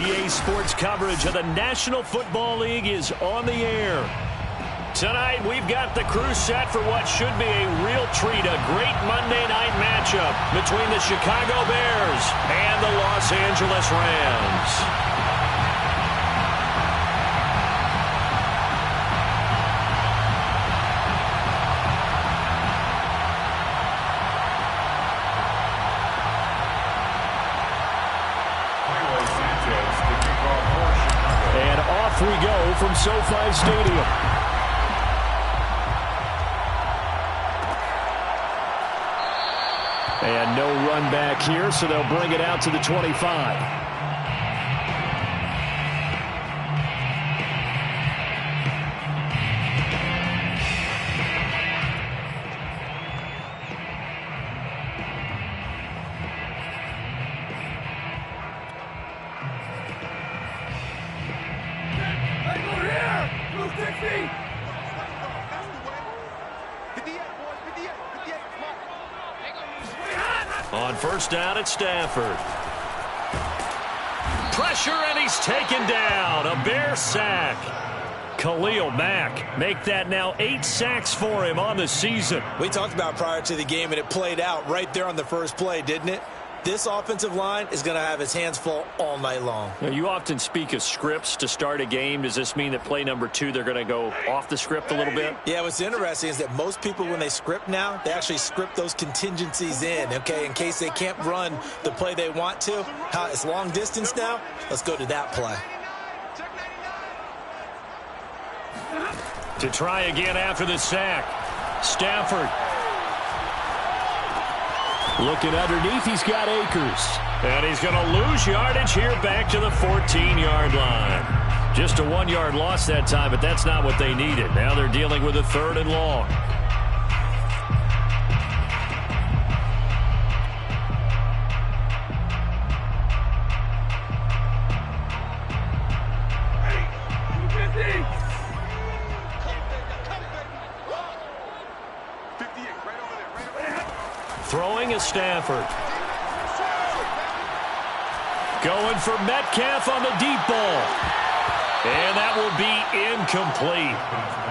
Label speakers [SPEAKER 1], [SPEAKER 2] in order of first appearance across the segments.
[SPEAKER 1] CBS Sports coverage of the National Football League is on the air. Tonight, we've got the crew set for what should be a real treat, a great Monday night matchup between the Chicago Bears and the Los Angeles Rams. And off we go from SoFi Stadium. And no run back here, so they'll bring it out to the 25. On first down at Stafford. Pressure, and he's taken down. A Bear sack. Khalil Mack make that now 8 sacks for him on the season.
[SPEAKER 2] We talked about prior to the game, and it played out right there on the first play, didn't it? This offensive line is going to have his hands full all night long.
[SPEAKER 1] Now, you often speak of scripts to start a game. Does this mean that play number 2, they're going to go off the script a little bit?
[SPEAKER 2] Yeah, what's interesting is that most people, when they script now, they actually script those contingencies in, okay, in case they can't run the play they want to. It's long distance now. Let's go to that play.
[SPEAKER 1] To try again after the sack. Stafford. Looking underneath, he's got Akers. And he's going to lose yardage here back to the 14-yard line. Just a 1-yard loss that time, but that's not what they needed. Now they're dealing with a 3rd and long. Throwing is Stafford. Going for Metcalf on the deep ball. And that will be incomplete.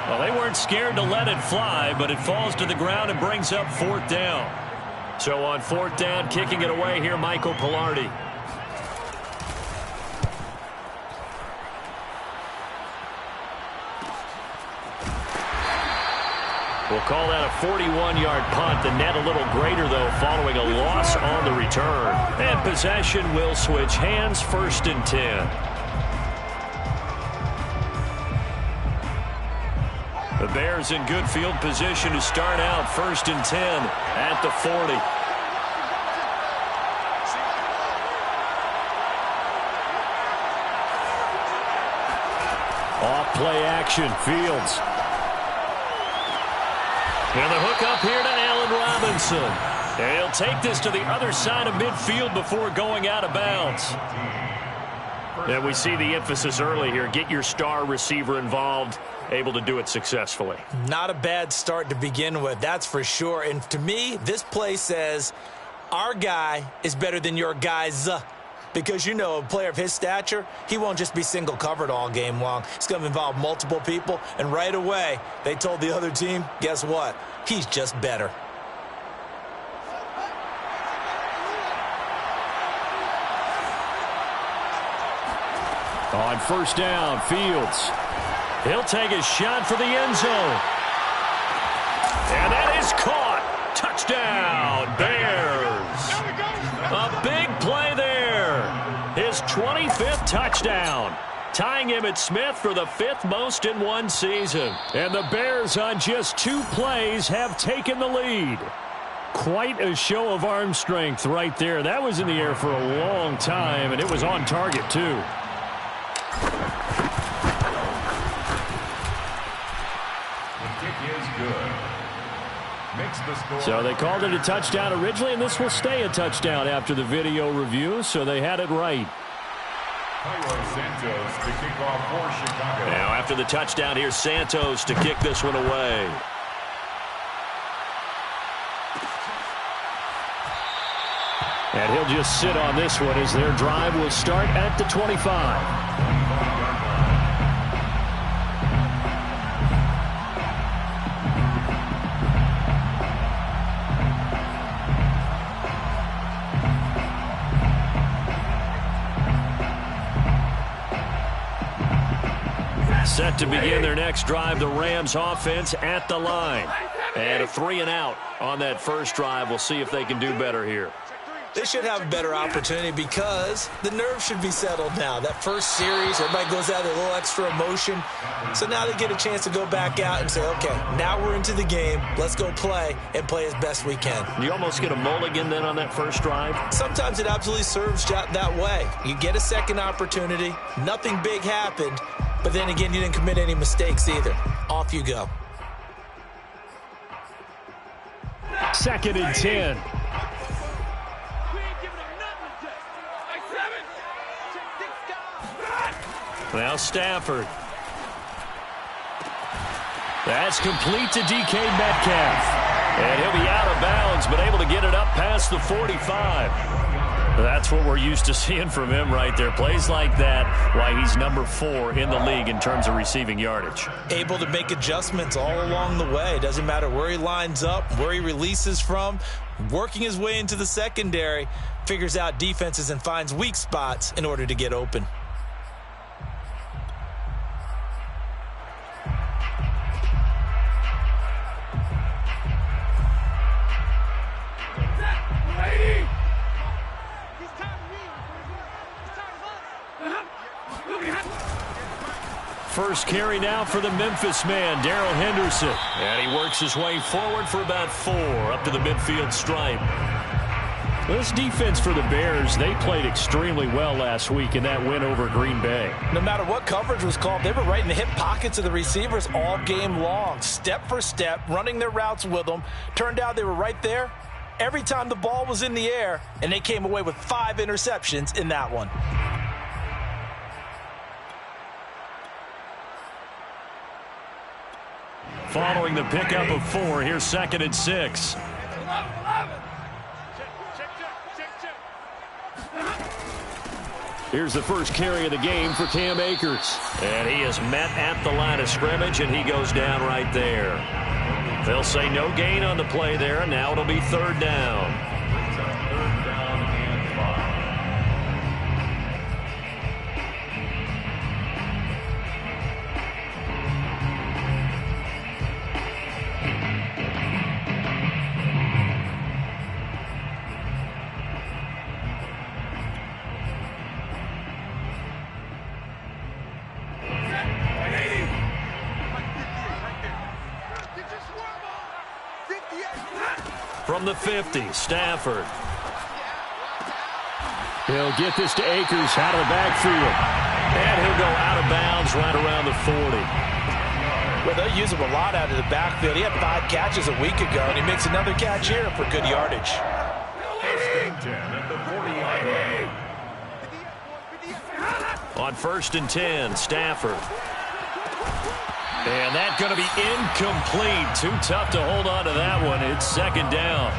[SPEAKER 1] Well, they weren't scared to let it fly, but it falls to the ground and brings up 4th down. So on 4th down, kicking it away here, Michael Palardy. We'll call that a 41-yard punt. The net a little greater, though, following a loss on the return. And possession will switch hands, 1st and 10. The Bears in good field position to start out, 1st and 10 at the 40. Off play action, Fields. And the hook up here to Allen Robinson. And he'll take this to the other side of midfield before going out of bounds. And we see the emphasis early here. Get your star receiver involved, able to do it successfully.
[SPEAKER 2] Not a bad start to begin with, that's for sure. And to me, this play says our guy is better than your guys. Because, you know, a player of his stature, he won't just be single covered all game long. It's going to involve multiple people. And right away, they told the other team, guess what? He's just better.
[SPEAKER 1] On first down, Fields. He'll take a shot for the end zone. And that is caught. Touchdown, Bears. A big play there. His 25th touchdown. Tying him at Smith for the 5th most in one season. And the Bears on just 2 plays have taken the lead. Quite a show of arm strength right there. That was in the air for a long time, and it was on target too. So they called it a touchdown originally, and this will stay a touchdown after the video review, so they had it right.
[SPEAKER 3] Santos to kick off for Chicago.
[SPEAKER 1] Now after the touchdown, here's Santos to kick this one away. And he'll just sit on this one as their drive will start at the 25. Set to begin their next drive, the Rams offense at the line. And a 3-and-out on that first drive. We'll see if they can do better here.
[SPEAKER 2] They should have a better opportunity because the nerves should be settled now. That first series, everybody goes out with a little extra emotion. So now they get a chance to go back out and say, okay, now we're into the game. Let's go play and play as best we can.
[SPEAKER 1] You almost get a mulligan then on that first drive?
[SPEAKER 2] Sometimes it absolutely serves that way. You get a second opportunity. Nothing big happened. But then again, you didn't commit any mistakes either. Off you go.
[SPEAKER 1] 2nd and 10. Now Stafford. That's complete to DK Metcalf. And he'll be out of bounds, but able to get it up past the 45. That's what we're used to seeing from him right there. Plays like that, why he's number 4 in the league in terms of receiving yardage.
[SPEAKER 2] Able to make adjustments all along the way. Doesn't matter where he lines up, where he releases from. Working his way into the secondary, figures out defenses and finds weak spots in order to get open.
[SPEAKER 1] First carry now for the Memphis man, Darrell Henderson. And he works his way forward for about 4 up to the midfield stripe. This defense for the Bears, they played extremely well last week in that win over Green Bay.
[SPEAKER 2] No matter what coverage was called, they were right in the hip pockets of the receivers all game long. Step for step, running their routes with them. Turned out they were right there every time the ball was in the air, and they came away with 5 interceptions in that one.
[SPEAKER 1] Following the pickup of 4, here's 2nd and 6. Here's the first carry of the game for Cam Akers. And he is met at the line of scrimmage, and he goes down right there. They'll say no gain on the play there, and now it'll be 3rd down. From the 50, Stafford. He'll get this to Akers out of the backfield. And he'll go out of bounds right around the 40.
[SPEAKER 2] Well, they'll use him a lot out of the backfield. He had 5 catches a week ago, and he makes another catch here for good yardage.
[SPEAKER 1] On 1st and 10, Stafford. And that's going to be incomplete. Too tough to hold on to that one. It's 2nd down.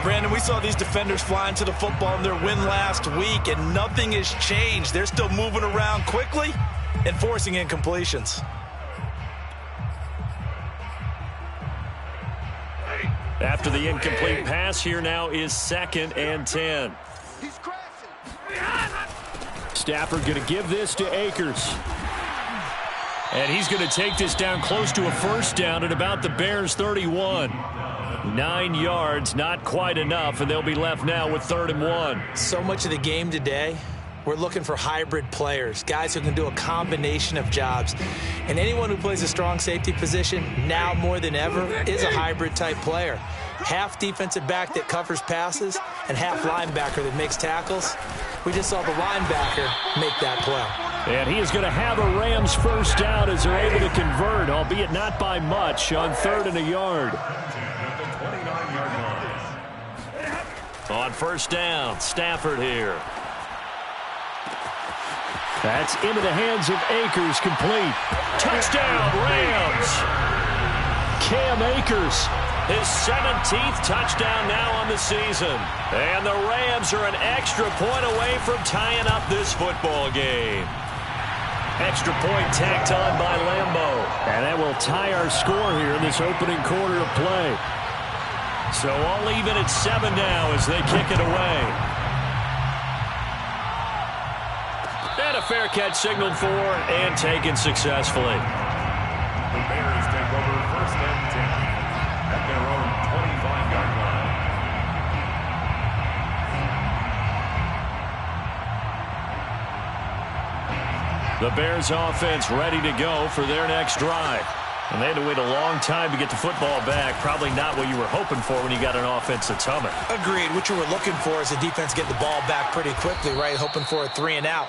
[SPEAKER 2] Brandon, we saw these defenders flying to the football in their win last week, and nothing has changed. They're still moving around quickly and forcing incompletions.
[SPEAKER 1] After the incomplete pass, here now is 2nd and 10. Stafford going to give this to Akers. And he's going to take this down close to a 1st down at about the Bears' 31. 9 yards, not quite enough, and they'll be left now with 3rd and 1.
[SPEAKER 2] So much of the game today, we're looking for hybrid players, guys who can do a combination of jobs. And anyone who plays a strong safety position, now more than ever, is a hybrid-type player. Half defensive back that covers passes and half linebacker that makes tackles. We just saw the linebacker make that play.
[SPEAKER 1] And he is going to have a Rams 1st down as they're able to convert, albeit not by much, on 3rd and a yard. On 1st down, Stafford here. That's into the hands of Akers, complete. Touchdown, Rams! Cam Akers His 17th touchdown now on the season. And the Rams are an extra point away from tying up this football game. Extra point tacked on by Lambeau. And that will tie our score here in this opening quarter of play. So all even at 7 now as they kick it away. And a fair catch signaled for and taken successfully.
[SPEAKER 3] The Bears take over 1st and 10 at their own 25-yard line.
[SPEAKER 1] The Bears offense ready to go for their next drive. And they had to wait a long time to get the football back. Probably not what you were hoping for when you got an offense that's humming.
[SPEAKER 2] Agreed. What you were looking for is the defense getting the ball back pretty quickly, right? Hoping for a 3 and out.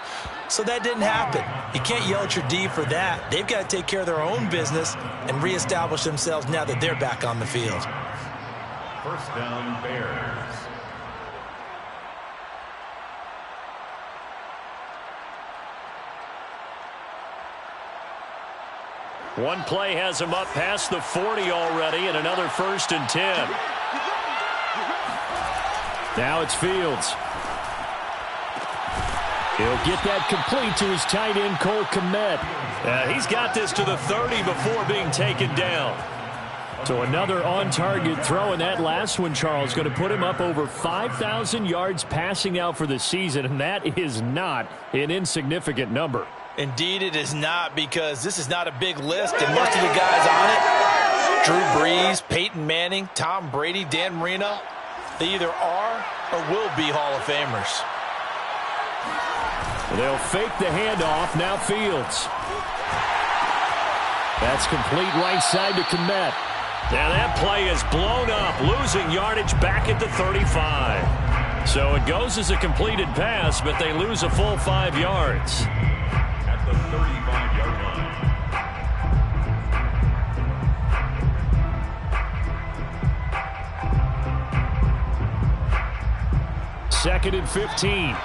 [SPEAKER 2] So that didn't happen. You can't yell at your D for that. They've got to take care of their own business and reestablish themselves now that they're back on the field.
[SPEAKER 3] 1st down, Bears.
[SPEAKER 1] One play has him up past the 40 already, and another 1st and 10. Now it's Fields. He'll get that complete to his tight end, Cole Kmet. He's got this to the 30 before being taken down. So another on-target throw, and that last one, Charles, going to put him up over 5,000 yards passing out for the season, and that is not an insignificant number.
[SPEAKER 2] Indeed it is not, because this is not a big list, and most of the guys on it, Drew Brees, Peyton Manning, Tom Brady, Dan Marino, they either are or will be Hall of Famers.
[SPEAKER 1] They'll fake the handoff. Now Fields. That's complete right side to Kmet. Now that play is blown up, losing yardage back at the 35. So it goes as a completed pass, but they lose a full 5 yards.
[SPEAKER 3] At the 35-yard line.
[SPEAKER 1] 2nd and 15.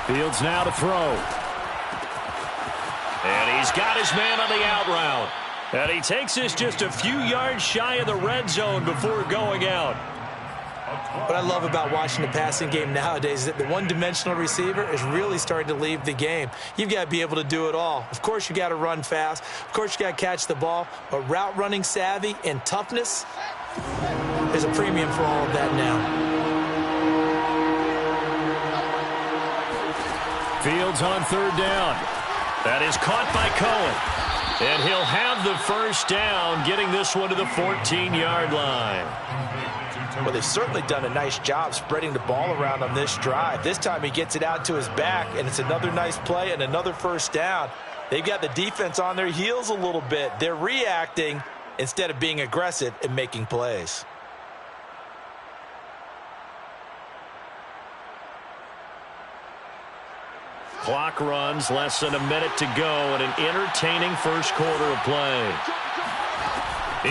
[SPEAKER 1] Fields now to throw. And he's got his man on the out route. And he takes this just a few yards shy of the red zone before going out.
[SPEAKER 2] What I love about watching the passing game nowadays is that the one-dimensional receiver is really starting to leave the game. You've got to be able to do it all. Of course, you got to run fast. Of course, you got to catch the ball. But route running savvy and toughness, there's a premium for all of that now.
[SPEAKER 1] Fields on 3rd down. That is caught by Cohen. And he'll have the 1st down, getting this one to the 14-yard line.
[SPEAKER 2] Well, they've certainly done a nice job spreading the ball around on this drive. This time he gets it out to his back, and it's another nice play and another 1st down. They've got the defense on their heels a little bit. They're reacting instead of being aggressive and making plays.
[SPEAKER 1] Clock runs, less than a minute to go, and an entertaining 1st quarter of play.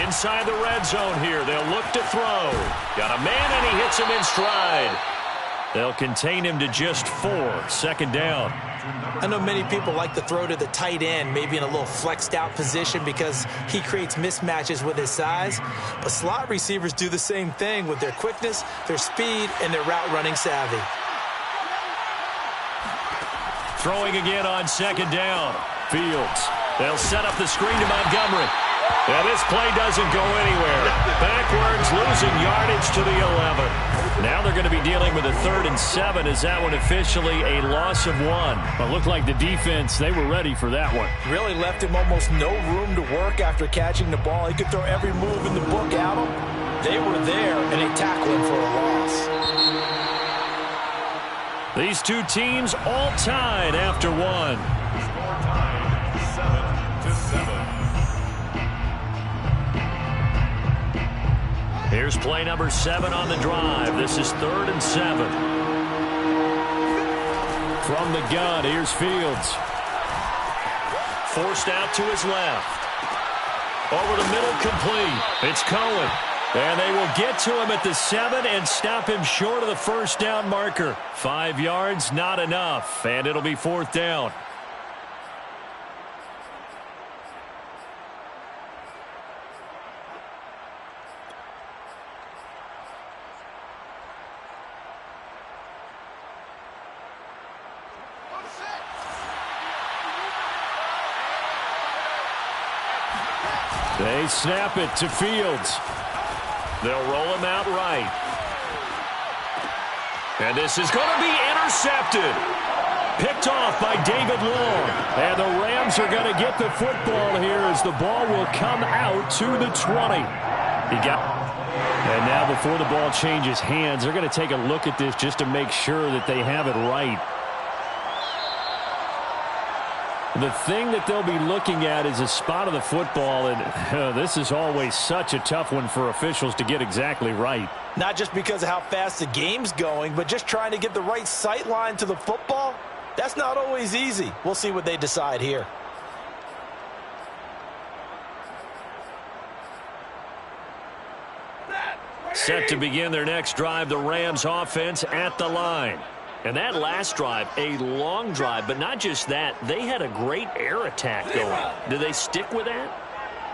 [SPEAKER 1] Inside the red zone here, they'll look to throw. Got a man, and he hits him in stride. They'll contain him to just 4. 2nd down.
[SPEAKER 2] I know many people like to throw to the tight end, maybe in a little flexed out position because he creates mismatches with his size. But slot receivers do the same thing with their quickness, their speed, and their route running savvy.
[SPEAKER 1] Throwing again on 2nd down. Fields. They'll set up the screen to Montgomery. And this play doesn't go anywhere. Backwards, losing yardage to the 11. Now they're going to be dealing with a 3rd and 7. Is that one officially a loss of 1? Well, it looked like the defense, they were ready for that one.
[SPEAKER 2] Really left him almost no room to work after catching the ball. He could throw every move in the book at him. They were there, and they tackled him for a loss.
[SPEAKER 1] These two teams all tied after 1.
[SPEAKER 3] Score tied 7-7.
[SPEAKER 1] Here's play number 7 on the drive. This is 3rd and 7. From the gun, here's Fields. Forced out to his left. Over the middle, complete. It's Cohen. And they will get to him at the 7 and stop him short of the first down marker. 5 yards, not enough, and it'll be 4th down. They snap it to Fields. They'll roll him out right. And this is going to be intercepted. Picked off by David Long. And the Rams are going to get the football here as the ball will come out to the 20. And now before the ball changes hands, they're going to take a look at this just to make sure that they have it right. The thing that they'll be looking at is a spot of the football, and this is always such a tough one for officials to get exactly right.
[SPEAKER 2] Not just because of how fast the game's going, but just trying to get the right sight line to the football. That's not always easy. We'll see what they decide here.
[SPEAKER 1] Set to begin their next drive, the Rams offense at the line. And that last drive, a long drive, but not just that. They had a great air attack going. Do they stick with that?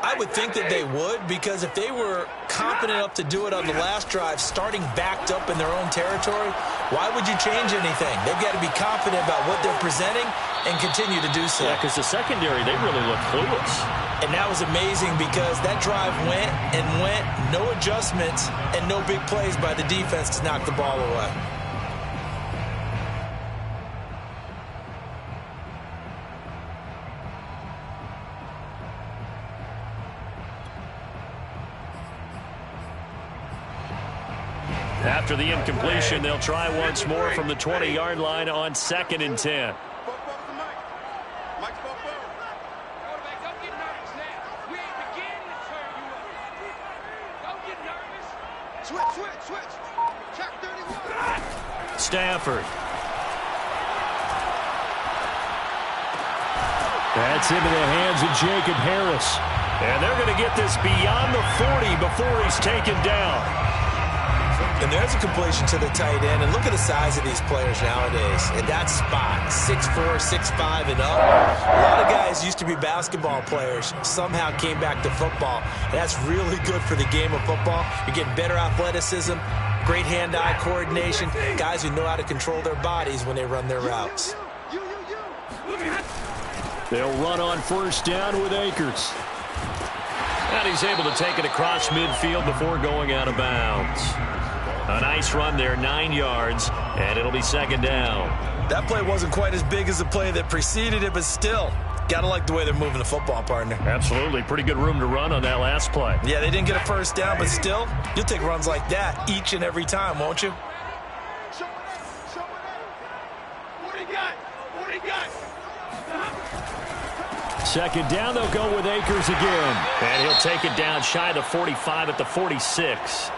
[SPEAKER 2] I would think that they would, because if they were confident enough to do it on the last drive, starting backed up in their own territory, why would you change anything? They've got to be confident about what they're presenting and continue to do so.
[SPEAKER 1] Yeah, because the secondary, they really look clueless.
[SPEAKER 2] And that was amazing because that drive went and went, no adjustments, and no big plays by the defense to knock the ball away.
[SPEAKER 1] After the incompletion, they'll try once more from the 20-yard line on 2nd and 10. Stafford. That's into the hands of Jacob Harris. And they're going to get this beyond the 40 before he's taken down.
[SPEAKER 2] And there's a completion to the tight end. And look at the size of these players nowadays. At that spot, 6'4", 6'5", and up. A lot of guys used to be basketball players, somehow came back to football. And that's really good for the game of football. You're getting better athleticism, great hand-eye coordination, guys who know how to control their bodies when they run their routes.
[SPEAKER 1] They'll run on 1st down with Akers. And he's able to take it across midfield before going out of bounds. A nice run there, 9 yards, and it'll be 2nd down.
[SPEAKER 2] That play wasn't quite as big as the play that preceded it, but still, gotta like the way they're moving the football, partner.
[SPEAKER 1] Absolutely. Pretty good room to run on that last play.
[SPEAKER 2] Yeah, they didn't get a 1st down, but still, you'll take runs like that each and every time, won't you?
[SPEAKER 4] What do you got? What do you got?
[SPEAKER 1] 2nd down, they'll go with Akers again. And he'll take it down shy of the 45 at the 46.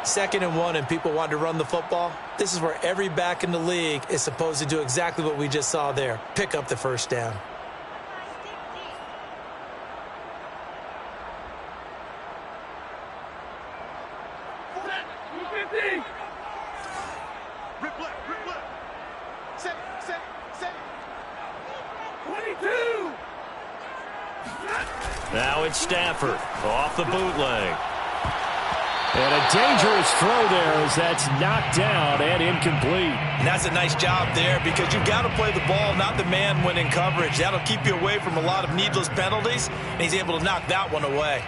[SPEAKER 2] 2nd and 1, and people want to run the football. This is where every back in the league is supposed to do exactly what we just saw there. Pick up the 1st down.
[SPEAKER 4] Rip left. Set. 22.
[SPEAKER 1] Now it's Stafford off the bootleg. And a dangerous throw there as that's knocked down and incomplete.
[SPEAKER 2] And that's a nice job there because you've got to play the ball, not the man when in coverage. That'll keep you away from a lot of needless penalties, and he's able to knock that one away.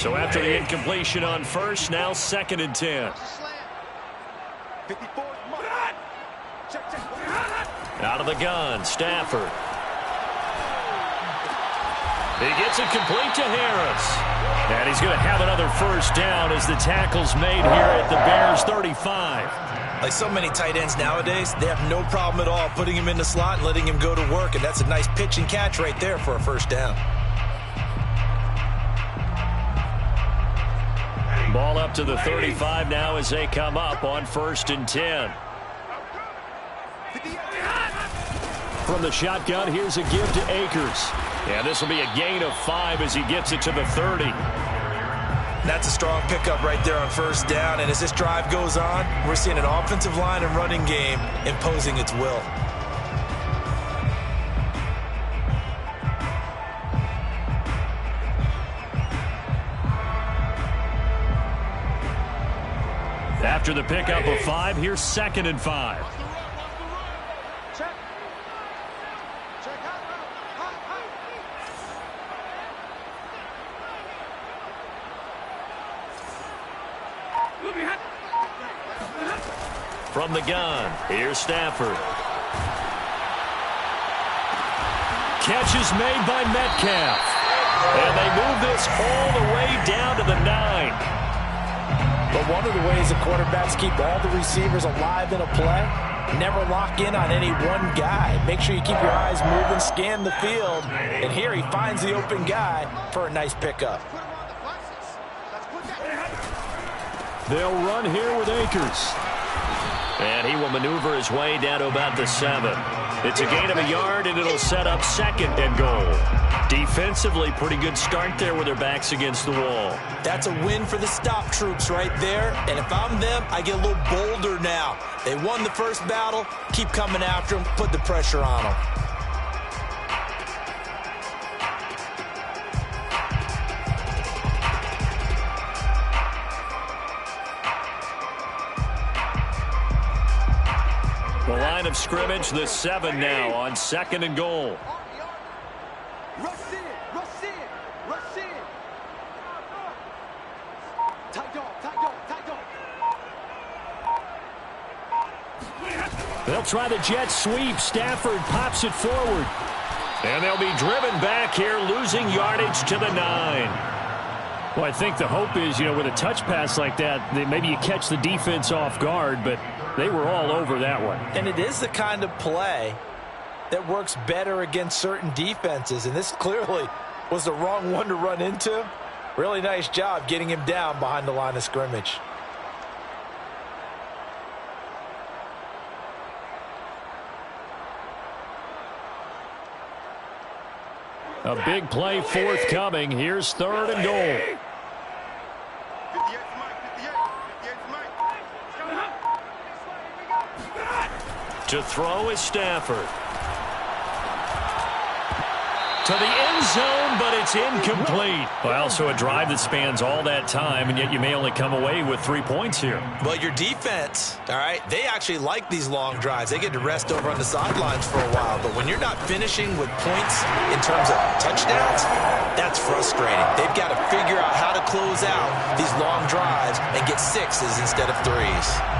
[SPEAKER 1] So after the incompletion on 1st, now 2nd and 10. Out of the gun, Stafford. He gets it complete to Harris. And he's going to have another 1st down as the tackle's made here at the Bears 35.
[SPEAKER 2] Like so many tight ends nowadays, they have no problem at all putting him in the slot and letting him go to work. And that's a nice pitch and catch right there for a 1st down.
[SPEAKER 1] Ball up to the 35 now as they come up on 1st and 10. From the shotgun, here's a give to Akers. And this will be a gain of 5 as he gets it to the 30.
[SPEAKER 2] That's a strong pickup right there on first down. And as this drive goes on, we're seeing an offensive line and running game imposing its will.
[SPEAKER 1] After the pickup of 5, here's 2nd and 5.
[SPEAKER 4] Check. Check out.
[SPEAKER 1] From the gun, here's Stafford. Catch is made by Metcalf. And they move this all the way down to the 9.
[SPEAKER 2] But one of the ways the quarterbacks keep all the receivers alive in a play, never lock in on any one guy. Make sure you keep your eyes moving, scan the field. And here he finds the open guy for a nice pickup.
[SPEAKER 1] They'll run here with Akers. And he will maneuver his way down to about the 7. It's a gain of a yard, and it'll set up 2nd and goal. Defensively, pretty good start there with their backs against the wall.
[SPEAKER 2] That's a win for the stop troops right there. And if I'm them, I get a little bolder now. They won the first battle. Keep coming after them. Put the pressure on them.
[SPEAKER 1] The line of scrimmage, the 7 now on 2nd and goal.
[SPEAKER 4] Rush in. Rush in. Rush in. Tight dog. Tight dog. Tight dog.
[SPEAKER 1] They'll try the jet sweep. Stafford pops it forward. And they'll be driven back here, losing yardage to the 9. Well, I think the hope is, with a touch pass like that, maybe you catch the defense off guard, but they were all over that one.
[SPEAKER 2] And it is the kind of play that works better against certain defenses. And this clearly was the wrong one to run into. Really nice job getting him down behind the line of scrimmage.
[SPEAKER 1] A big play forthcoming. Here's 3rd and goal.
[SPEAKER 4] 58 for Mike. 58 for Mike.
[SPEAKER 1] To throw is Stafford. To the end zone, but it's incomplete. Well, so a drive that spans all that time, and yet you may only come away with 3 points here.
[SPEAKER 2] But your defense, all right, they actually like these long drives. They get to rest over on the sidelines for a while. But when you're not finishing with points in terms of touchdowns, that's frustrating. They've got to figure out how to close out these long drives and get 6s instead of 3s.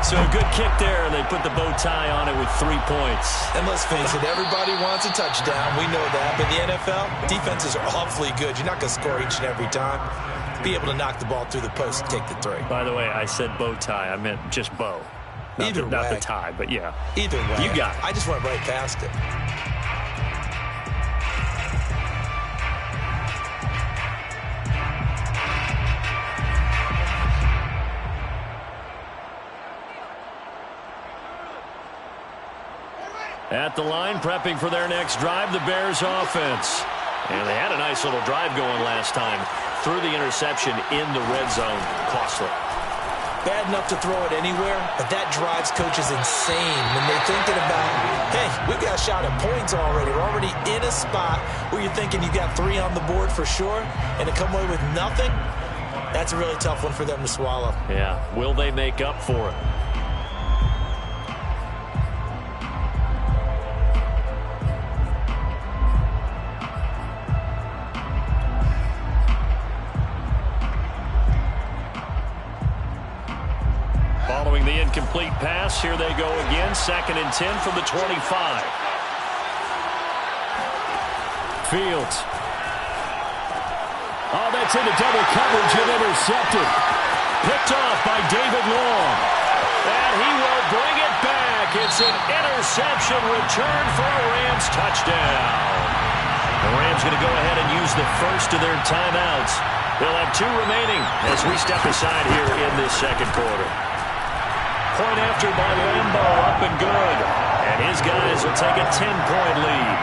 [SPEAKER 1] So a good kick there, and they put the bow tie on it with 3 points.
[SPEAKER 2] And let's face it, everybody wants a touchdown. We know that. But in the NFL, defenses are awfully good. You're not going to score each and every time. Be able to knock the ball through the post and take the 3.
[SPEAKER 1] By the way, I said bow tie. I meant just bow. Not the tie, but yeah.
[SPEAKER 2] Either way.
[SPEAKER 1] You got it.
[SPEAKER 2] I just went right past it.
[SPEAKER 1] At the line, prepping for their next drive, the Bears offense. And they had a nice little drive going last time. Threw the interception in the red zone. Costly.
[SPEAKER 2] Bad enough to throw it anywhere, but that drives coaches insane when they're thinking about, hey, we've got a shot at points already. We're already in a spot where you're thinking you got 3 on the board for sure, and to come away with nothing, that's a really tough one for them to swallow.
[SPEAKER 1] Yeah, will they make up for it? Following the incomplete pass, here they go again. 2nd and 10 from the 25. Fields. Oh, that's into double coverage and intercepted. Picked off by David Long. And he will bring it back. It's an interception return for a Rams touchdown. The Rams going to go ahead and use the first of their timeouts. They'll have 2 remaining as we step aside here in this second quarter. Point after by Lambeau, up and good. And his guys will take a 10-point lead.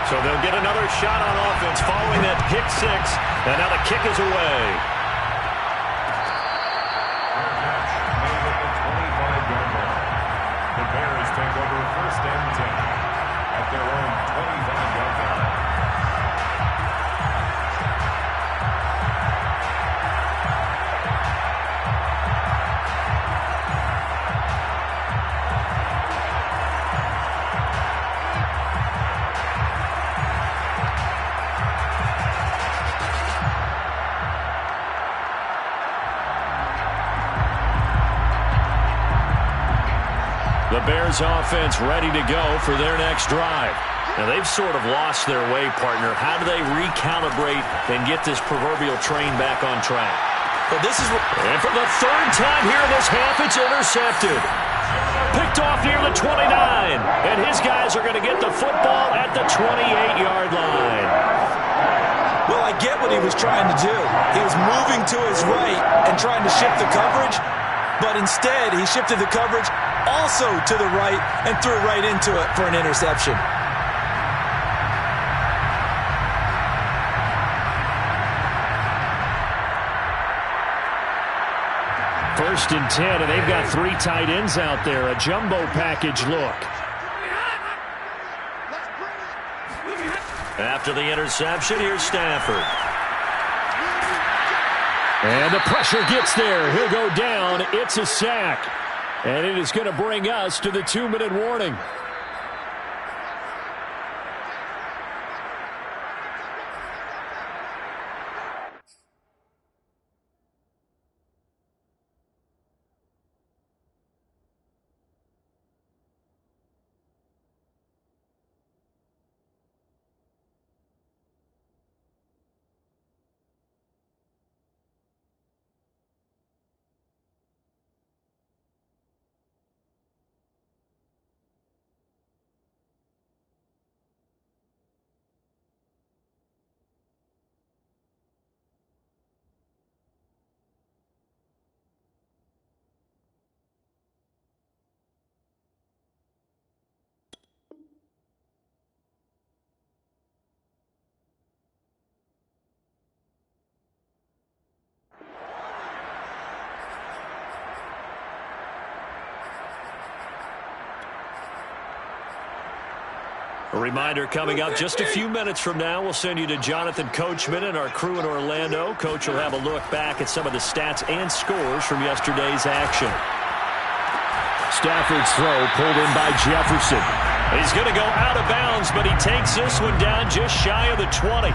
[SPEAKER 1] So they'll get another shot on offense following that pick six. And now the kick is away.
[SPEAKER 3] The Bears take over first and 10 at their own 25-yard line.
[SPEAKER 1] The Bears offense ready to go for their next drive. Now, they've sort of lost their way, partner. How do they recalibrate and get this proverbial train back on track?
[SPEAKER 2] But this is...
[SPEAKER 1] And for the third time here in this half, it's intercepted. Picked off near the 29. And his guys are going to get the football at the 28-yard line.
[SPEAKER 2] Well, I get what he was trying to do. He was moving to his right and trying to shift the coverage. But instead, he shifted the coverage also to the right and threw right into it for an interception.
[SPEAKER 1] First and 10, and they've got three tight ends out there. A jumbo package look. After the interception, here's Stafford. And the pressure gets there. He'll go down. It's a sack. And it is going to bring us to the 2-minute warning. A reminder coming up just a few minutes from now, we'll send you to Jonathan Coachman and our crew in Orlando. Coach will have a look back at some of the stats and scores from yesterday's action. Stafford's throw pulled in by Jefferson. He's going to go out of bounds, but he takes this one down just shy of the 20.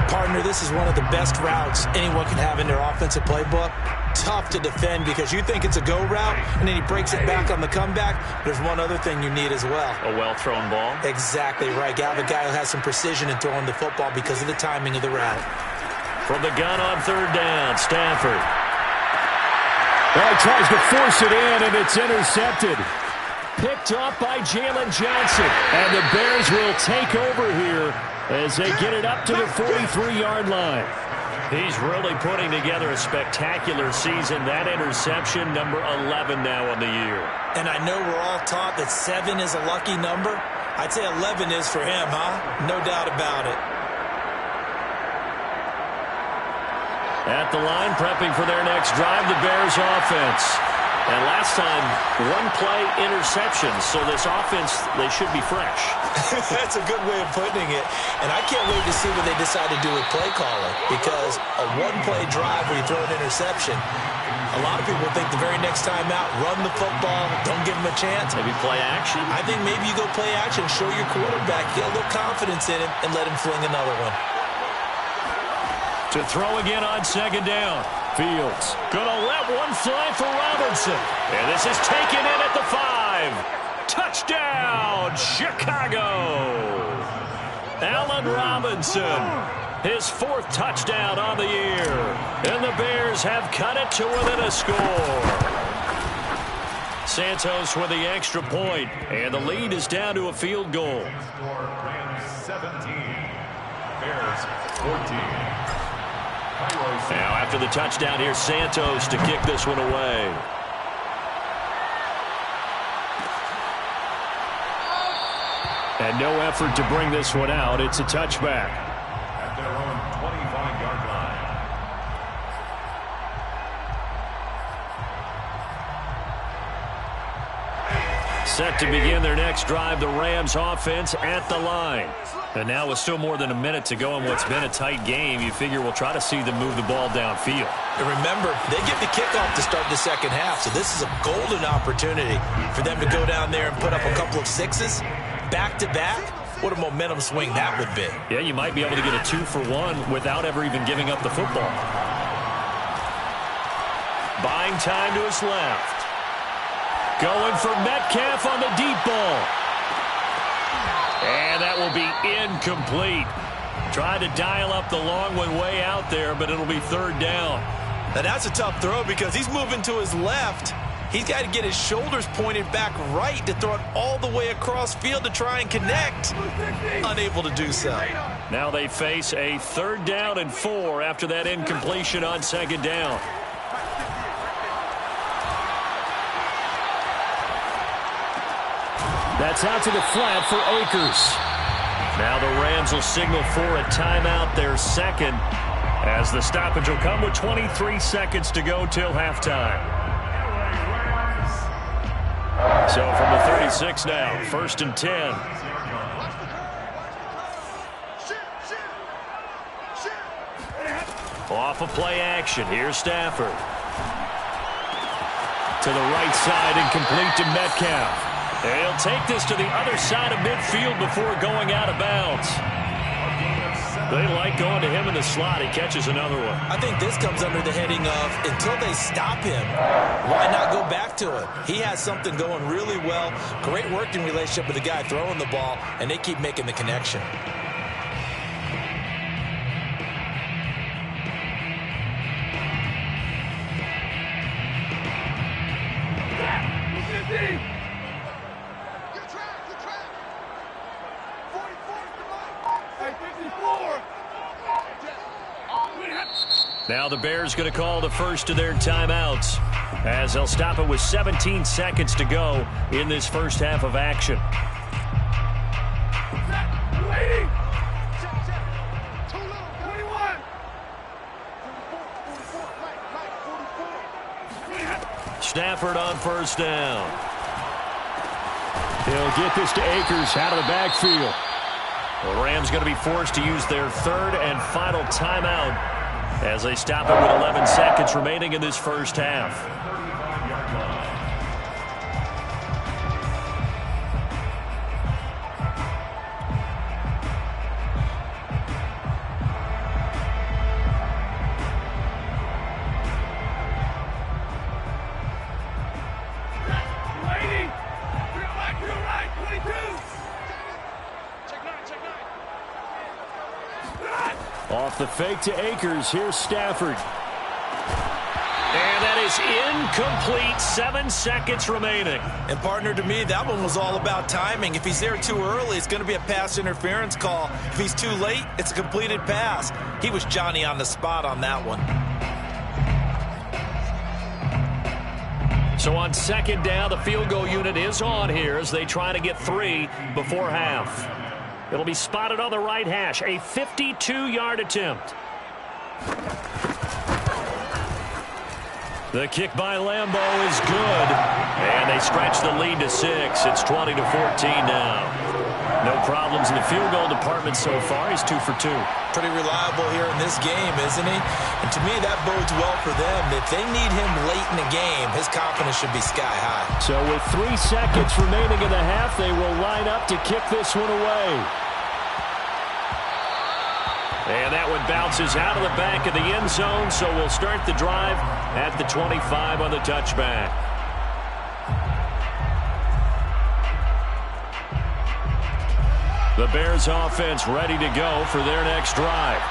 [SPEAKER 2] Partner, this is one of the best routes anyone can have in their offensive playbook. Tough to defend because you think it's a go route, and then he breaks it back on the comeback. There's one other thing you need as well.
[SPEAKER 1] A well-thrown ball.
[SPEAKER 2] Exactly right. You have a guy who has some precision in throwing the football because of the timing of the route.
[SPEAKER 1] From the gun on third down, Stafford. Well, he tries to force it in, and it's intercepted. Picked off by Jalen Johnson. And the Bears will take over here as they get it up to the 43-yard line. He's really putting together a spectacular season. That interception, number 11 now on the year.
[SPEAKER 2] And I know we're all taught that 7 is a lucky number. I'd say 11 is for him, huh? No doubt about it.
[SPEAKER 1] At the line, prepping for their next drive, the Bears offense. And last time, one-play interception, so this offense, they should be fresh.
[SPEAKER 2] That's a good way of putting it. And I can't wait to see what they decide to do with play calling, because a one-play drive where you throw an interception, a lot of people think the very next time out, run the football, don't give them a chance.
[SPEAKER 1] Maybe play action?
[SPEAKER 2] I think maybe you go play action, show your quarterback, get a little confidence in him, and let him fling another one.
[SPEAKER 1] To throw again on second down. Fields gonna let one fly for Robinson. And this is taken in at the 5. Touchdown, Chicago. Allen Robinson, his 4th touchdown on the year. And the Bears have cut it to within a score. Santos with the extra point, and the lead is down to a field goal.
[SPEAKER 3] Rams 17, Bears 14.
[SPEAKER 1] Now after the touchdown, here's Santos to kick this one away. And no effort to bring this one out. It's a touchback.
[SPEAKER 3] At their own 25-yard line.
[SPEAKER 1] Set to begin their next drive, the Rams offense at the line. And now with still more than a minute to go in what's been a tight game, you figure we'll try to see them move the ball downfield.
[SPEAKER 2] And remember, they get the kickoff to start the second half, so this is a golden opportunity for them to go down there and put up a couple of sixes back-to-back. What a momentum swing that would be.
[SPEAKER 1] Yeah, you might be able to get a 2-for-1 without ever even giving up the football. Buying time to his left. Going for Metcalf on the deep ball. And that will be incomplete. Tried to dial up the long one way out there, but it'll be third down.
[SPEAKER 2] Now that's a tough throw because he's moving to his left. He's got to get his shoulders pointed back right to throw it all the way across field to try and connect. Unable to do so.
[SPEAKER 1] Now they face a 3rd down and 4 after that incompletion on 2nd down. That's out to the flat for Akers. Now the Rams will signal for a timeout, their second, as the stoppage will come with 23 seconds to go till halftime. So from the 36 now, 1st and 10. Off of play action, here's Stafford. To the right side and complete to Metcalf. He'll take this to the other side of midfield before going out of bounds. They like going to him in the slot. He catches another one.
[SPEAKER 2] I think this comes under the heading of until they stop him, why not go back to it? He has something going really well. Great working relationship with the guy throwing the ball, and they keep making the connection.
[SPEAKER 1] Now the Bears going to call the first of their timeouts as they'll stop it with 17 seconds to go in this first half of action. Stafford on 1st down. He'll get this to Akers out of the backfield. The Rams going to be forced to use their 3rd and final timeout as they stop it with 11 seconds remaining in this first half. Off the fake to Akers, here's Stafford. And that is incomplete. 7 seconds remaining.
[SPEAKER 2] And partner, to me, that one was all about timing. If he's there too early, it's going to be a pass interference call. If he's too late, it's a completed pass. He was Johnny on the spot on that one.
[SPEAKER 1] So on 2nd down, the field goal unit is on here as they try to get 3 before half. It'll be spotted on the right hash. A 52-yard attempt. The kick by Lambo is good. And they stretch the lead to 6. It's 20-14 now. No problems in the field goal department so far. He's 2 for 2.
[SPEAKER 2] Pretty reliable here in this game, isn't he? And to me, that bodes well for them. If they need him late in the game, his confidence should be sky high.
[SPEAKER 1] So with 3 seconds remaining in the half, they will line up to kick this one away. And that one bounces out of the back of the end zone, so we'll start the drive at the 25 on the touchback. The Bears offense ready to go for their next drive.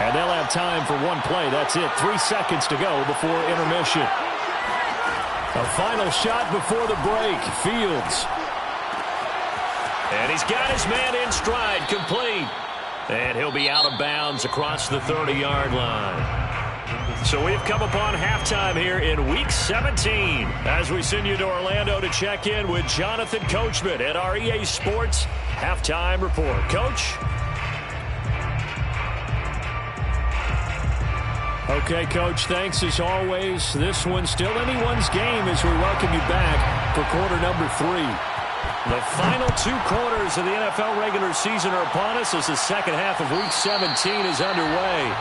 [SPEAKER 1] And they'll have time for one play. That's it. 3 seconds to go before intermission. A final shot before the break. Fields. And he's got his man in stride, complete. And he'll be out of bounds across the 30-yard line. So we've come upon halftime here in Week 17 as we send you to Orlando to check in with Jonathan Coachman at our EA Sports Halftime Report. Coach? Okay, Coach, thanks as always. This one's still anyone's game as we welcome you back for quarter number 3. The final 2 quarters of the NFL regular season are upon us as the second half of Week 17 is underway.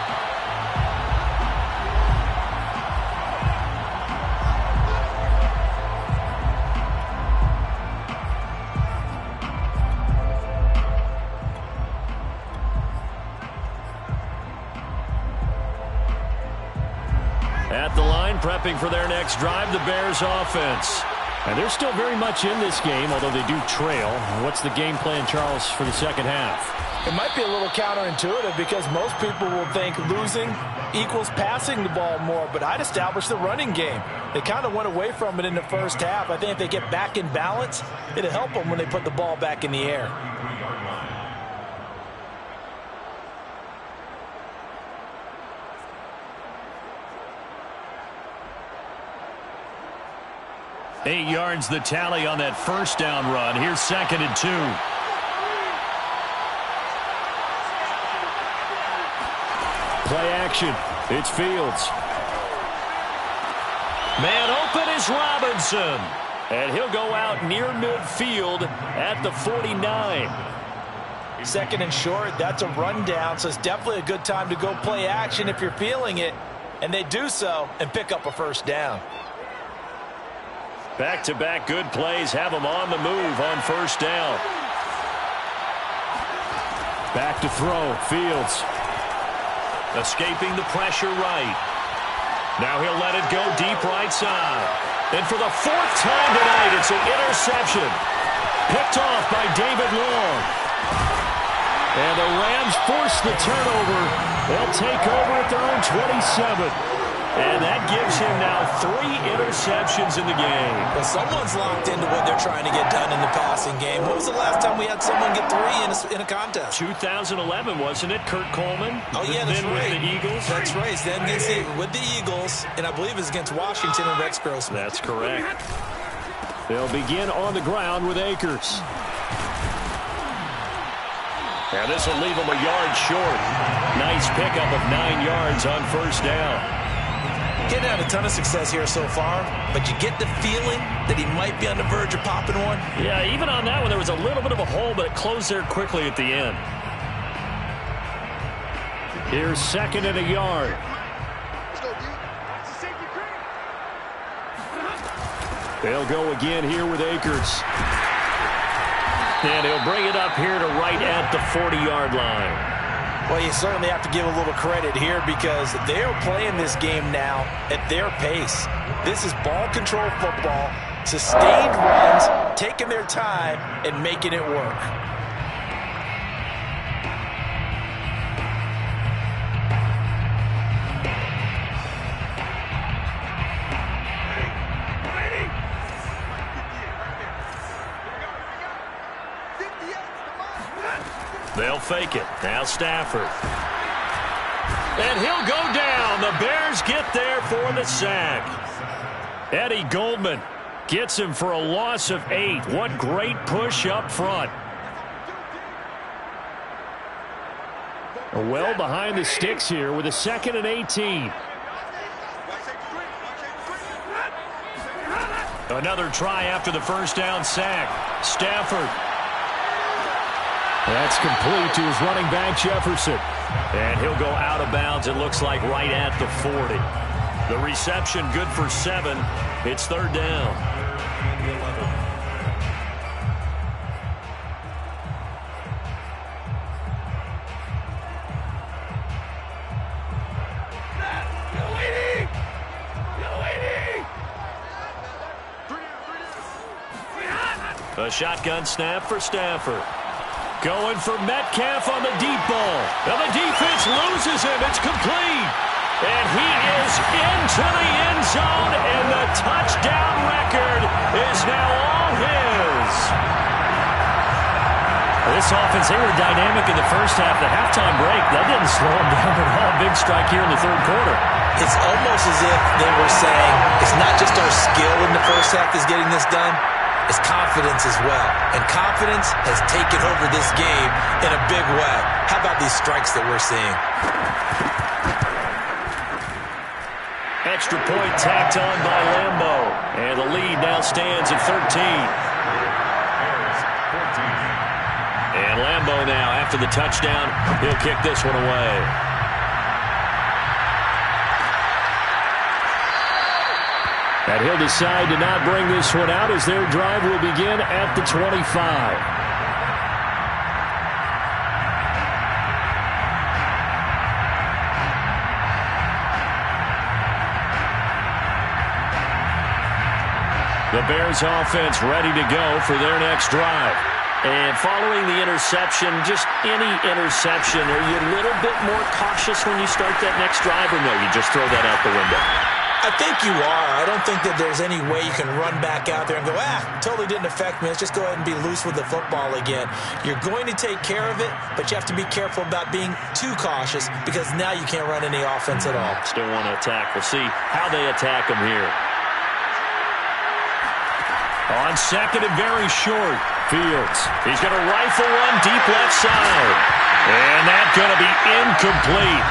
[SPEAKER 1] At the line, prepping for their next drive, the Bears offense. And they're still very much in this game, although they do trail. What's the game plan, Charles, for the second half?
[SPEAKER 5] It might be a little counterintuitive because most people will think losing equals passing the ball more, but I'd establish the running game. They kind of went away from it in the first half. I think if they get back in balance, it'll help them when they put the ball back in the air.
[SPEAKER 1] Eight yards the tally on that first down run. Here's 2nd and 2. Play action. It's Fields. Man open is Robinson. And he'll go out near midfield at the 49.
[SPEAKER 5] 2nd and short, that's a rundown, so it's definitely a good time to go play action if you're feeling it. And they do so and pick up a first down.
[SPEAKER 1] Back-to-back good plays have them on the move on first down. Back to throw. Fields. Escaping the pressure right. Now he'll let it go deep right side. And for the 4th time tonight, it's an interception. Picked off by David Long. And the Rams force the turnover. They'll take over at their own 27. And that gives him now 3 interceptions in the game.
[SPEAKER 2] Well, someone's locked into what they're trying to get done in the passing game. When was the last time we had someone get 3 in a contest?
[SPEAKER 1] 2011, wasn't it? Kurt Coleman?
[SPEAKER 2] Oh, yeah, that's
[SPEAKER 1] then
[SPEAKER 2] right.
[SPEAKER 1] With the Eagles?
[SPEAKER 2] That's right. Then with the Eagles, and I believe it's against Washington and Rex Grossman.
[SPEAKER 1] That's correct. They'll begin on the ground with Akers. And this will leave him a yard short. Nice pickup of 9 yards on first down.
[SPEAKER 2] Getting had a ton of success here so far, but you get the feeling that he might be on the verge of popping one.
[SPEAKER 1] Yeah, even on that one, there was a little bit of a hole, but it closed there quickly at the end. Here's 2nd and a yard. They'll go again here with Akers. And he'll bring it up here to right at the 40-yard line.
[SPEAKER 5] Well, you certainly have to give a little credit here because they're playing this game now at their pace. This is ball control football, sustained runs, taking their time, and making it work.
[SPEAKER 1] They'll fake it. Now Stafford. And he'll go down. The Bears get there for the sack. Eddie Goldman gets him for a loss of 8. What great push up front. Well behind the sticks here with a 2nd and 18. Another try after the first down sack. Stafford. That's complete to his running back, Jefferson. And he'll go out of bounds, it looks like, right at the 40. The reception good for 7. It's 3rd down. A shotgun snap for Stafford. Going for Metcalf on the deep ball. Now the defense loses him. It's complete. And he is into the end zone, and the touchdown record is now all his. this offense, they were dynamic in the first half. The halftime break, that didn't slow them down at all. Big strike here in the third quarter.
[SPEAKER 2] It's almost as if they were saying, it's not just our skill in the first half that's getting this done, it's confidence as well. And confidence has taken over this game in a big way. How about these strikes that we're seeing?
[SPEAKER 1] Extra point tacked on by Lambo. And the lead now stands at 13. And Lambo now, after the touchdown, he'll kick this one away. And he'll decide to not bring this one out as their drive will begin at the 25. The Bears offense ready to go for their next drive. And following the interception, just any interception, are you a little bit more cautious when you start that next drive, or no, you just throw that out the window?
[SPEAKER 2] I think you are. I don't think that there's any way you can run back out there and go, totally didn't affect me. Let's just go ahead and be loose with the football again. You're going to take care of it, but you have to be careful about being too cautious because now you can't run any offense at all.
[SPEAKER 1] Still want to attack. We'll see how they attack them here. On second and very short, Fields. He's going to rifle one deep left side. And that's going to be incomplete.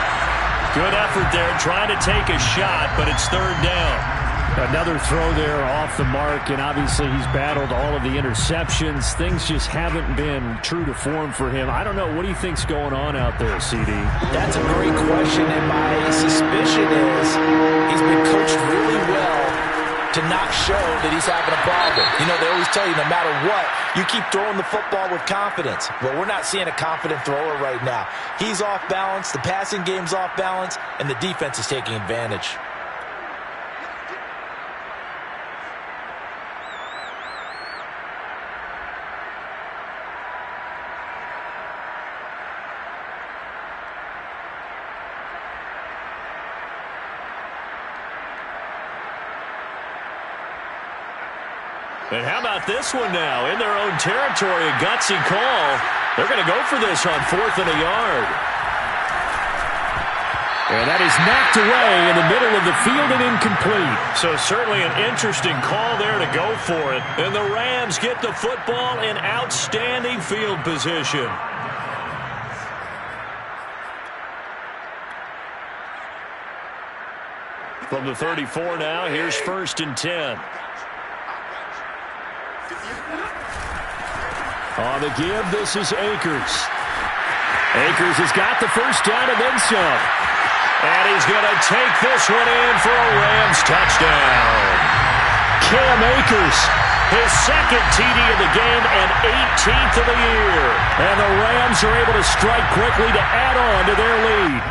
[SPEAKER 1] Good effort there, trying to take a shot, but it's third down.
[SPEAKER 6] Another throw there off the mark, and obviously he's battled all of the interceptions. Things just haven't been true to form for him. I don't know. What do you think's going on out there, CD?
[SPEAKER 5] That's a great question, and my suspicion is he's been coached really well to not show that he's having a problem. You know, they always tell you no matter what, you keep throwing the football with confidence. Well, we're not seeing a confident thrower right now. He's off balance, the passing game's off balance, and the defense is taking advantage.
[SPEAKER 1] And how about this one now? In their own territory, a gutsy call. They're going to go for this on 4th and a yard.
[SPEAKER 6] And that is knocked away in the middle of the field and incomplete.
[SPEAKER 1] So certainly an interesting call there to go for it. And the Rams get the football in outstanding field position. From the 34 now, here's 1st and 10.
[SPEAKER 6] On the give, this is Akers. Akers has got the first down and then some.
[SPEAKER 1] And he's going to take this one in for a Rams touchdown. Cam Akers, his second TD of the game and 18th of the year.
[SPEAKER 6] And the Rams are able to strike quickly to add on to their lead.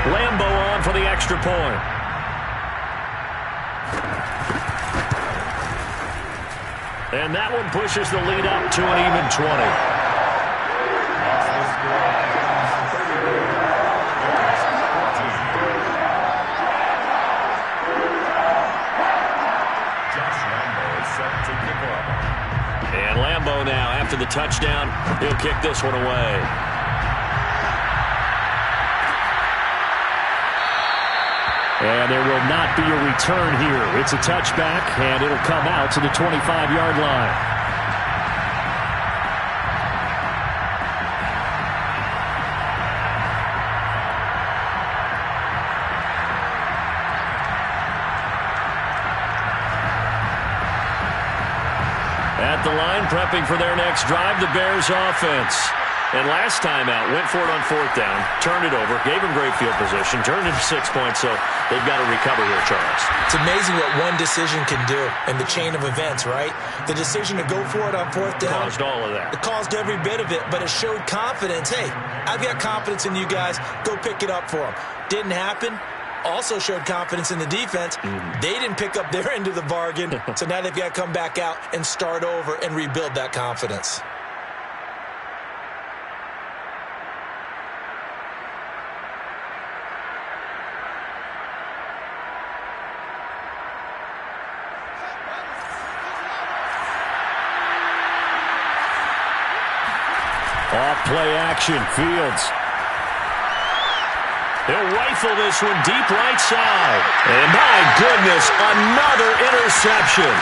[SPEAKER 1] Lambo on for the extra point. And that one pushes the lead up to an even 20. And Lambo now, after the touchdown, he'll kick this one away.
[SPEAKER 6] And there will not be a return here. It's a touchback, and it'll come out to the 25-yard line.
[SPEAKER 1] At the line, prepping for their next drive, the Bears offense. And last time out, went for it on 4th down, turned it over, gave him great field position, turned it to 6 points, so they've got to recover here, Charles.
[SPEAKER 2] It's amazing what one decision can do in the chain of events, right? The decision to go for it on 4th down.
[SPEAKER 1] Caused all of that.
[SPEAKER 2] It caused every bit of it, but it showed confidence. Hey, I've got confidence in you guys. Go pick it up for them. Didn't happen. Also showed confidence in the defense. They didn't pick up their end of the bargain, so now they've got to come back out and start over and rebuild that confidence.
[SPEAKER 6] Off play action, Fields.
[SPEAKER 1] He'll rifle this one deep right side. And my goodness, another interception.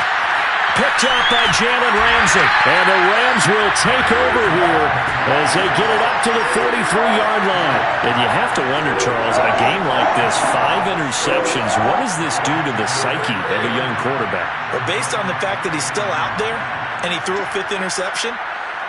[SPEAKER 1] Picked up by Jalen Ramsey.
[SPEAKER 6] And the Rams will take over here as they get it up to the 43-yard line.
[SPEAKER 1] And you have to wonder, Charles, in a game like this, 5 interceptions, what does this do to the psyche of a young quarterback?
[SPEAKER 2] Well, based on the fact that he's still out there and he threw a 5th interception,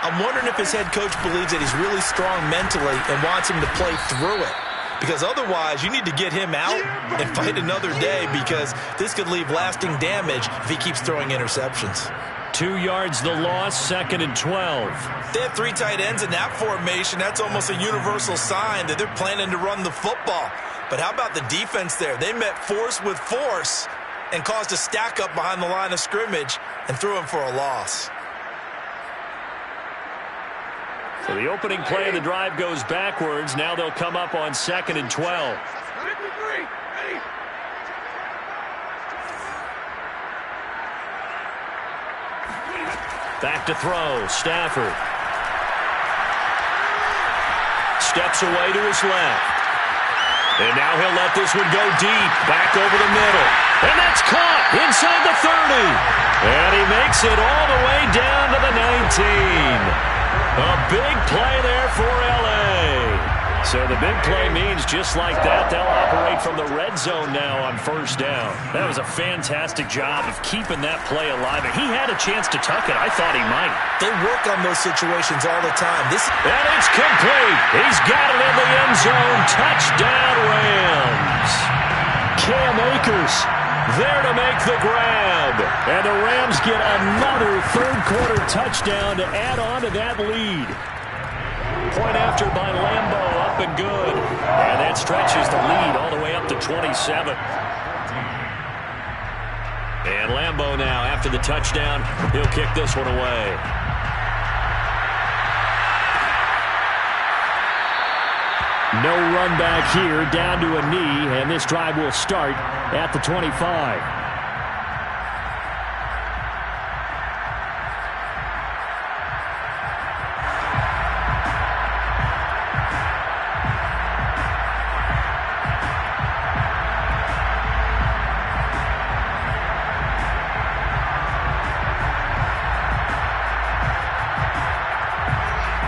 [SPEAKER 2] I'm wondering if his head coach believes that he's really strong mentally and wants him to play through it. Because otherwise, you need to get him out and fight another day, because this could leave lasting damage if he keeps throwing interceptions.
[SPEAKER 1] 2 yards the loss, 2nd and 12.
[SPEAKER 2] They have 3 tight ends in that formation. That's almost a universal sign that they're planning to run the football. But how about the defense there? They met force with force and caused a stack up behind the line of scrimmage and threw him for a loss.
[SPEAKER 1] So the opening play of the drive goes backwards. Now they'll come up on 2nd and 12. Back to throw, Stafford. Steps away to his left. And now he'll let this one go deep, back over the middle. And that's caught inside the 30. And he makes it all the way down to the 19. A big play there for L.A. So the big play means just like that, they'll operate from the red zone now on 1st down.
[SPEAKER 6] That was a fantastic job of keeping that play alive. And he had a chance to tuck it. I thought he might.
[SPEAKER 2] They work on those situations all the time.
[SPEAKER 1] And it's complete. He's got it in the end zone. Touchdown, Rams.
[SPEAKER 6] Cam Akers there to make the grab. And the Rams get another 3rd-quarter touchdown to add on to that lead. Point after by Lambo, up and good. And that stretches the lead all the way up to 27.
[SPEAKER 1] And Lambo now, after the touchdown, he'll kick this one away.
[SPEAKER 6] No run back here, down to a knee, and this drive will start at the 25.